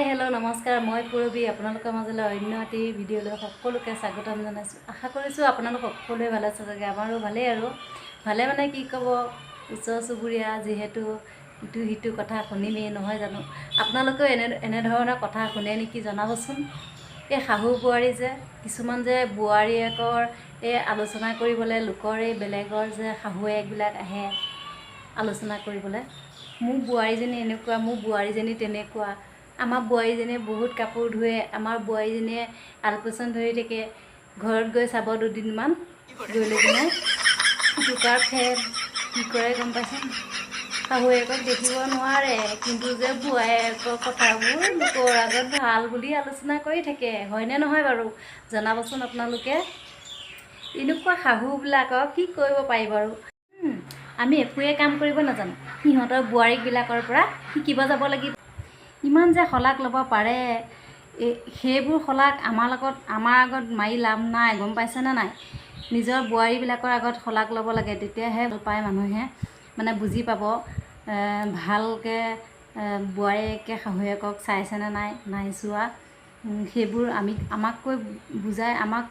Hello' নমস্কাৰ, মই পূৰবী আপোনালোকৰ মাজলৈ অন্য এটি ভিডিঅ'লৈ সকলোকে স্বাগতম জনাইছোঁ। আশা কৰিছোঁ আপোনালোক সকলোৱে ভালে আছে চাগে। আমাৰো ভালেই আৰু ভালে মানে কি ক'ব, ওচৰ চুবুৰীয়া যিহেতু ইটো সিটো কথা শুনিমেই নহয় জানো। আপোনালোকেও এনেধৰণৰ কথা শুনে নেকি জনাবচোন। এই শাহু বোৱাৰী যে কিছুমান যে বোৱাৰীয়েকৰ এই আলোচনা কৰিবলৈ লোকৰ এই বেলেগৰ যে শাহুৱেকবিলাক আহে আলোচনা কৰিবলৈ, মোৰ বোৱাৰীজনী এনেকুৱা, মোৰ বোৱাৰীজনী তেনেকুৱা, আমাৰ বোৱাৰীজনীয়ে বহুত কাপোৰ ধুৱে, আমাৰ বোৱাৰীজনীয়ে আলপৈচান ধৰি থাকে, ঘৰত গৈ চাব দুদিনমান গৈ লৈ কিনে টুকাৰ ফেৰ কি কৰে গম পাইছেনে। শাহুৱেকক দেখিব নোৱাৰে, কিন্তু যে বোৱাৰীয়েকৰ কথাবোৰ লোকৰ আগত ভাল বুলি আলোচনা কৰি থাকে। হয়নে নহয় বাৰু জনাবচোন আপোনালোকে। এনেকুৱা শাহুবিলাকক কি কৰিব পাৰি বাৰু। আমি একোৱে কাম কৰিব নাজানো, সিহঁতৰ বোৱাৰীবিলাকৰ পৰা শিকিব যাব লাগিব। ইমান যে শলাগ ল'ব পাৰে, সেইবোৰ শলাগ আমাৰ আগত মাৰি লাভ নাই, গম পাইছেনে নাই। নিজৰ বোৱাৰীবিলাকৰ আগত শলাগ ল'ব লাগে, তেতিয়াহে ভাল পায় মানুহে, মানে বুজি পাব ভালকৈ বোৱাৰীয়েকে শাহুৱেকক চাইছেনে নাই চোৱা। সেইবোৰ আমাক কৈ বুজাই, আমাক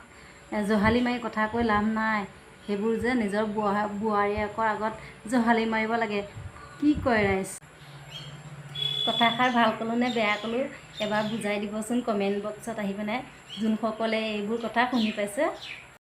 জহালি মাৰি কথা কৈ লাভ নাই। সেইবোৰ যে নিজৰ বোৱাৰীয়েকৰ আগত জহালি মাৰিব লাগে। কি কয় ৰাইজ? কথাষাৰ ভাল ক'লোঁ নে বেয়া ক'লোঁ এবাৰ বুজাই দিবচোন কমেণ্ট বক্সত আহি পিনে, যোনসকলে এইবোৰ কথা শুনি পাইছে।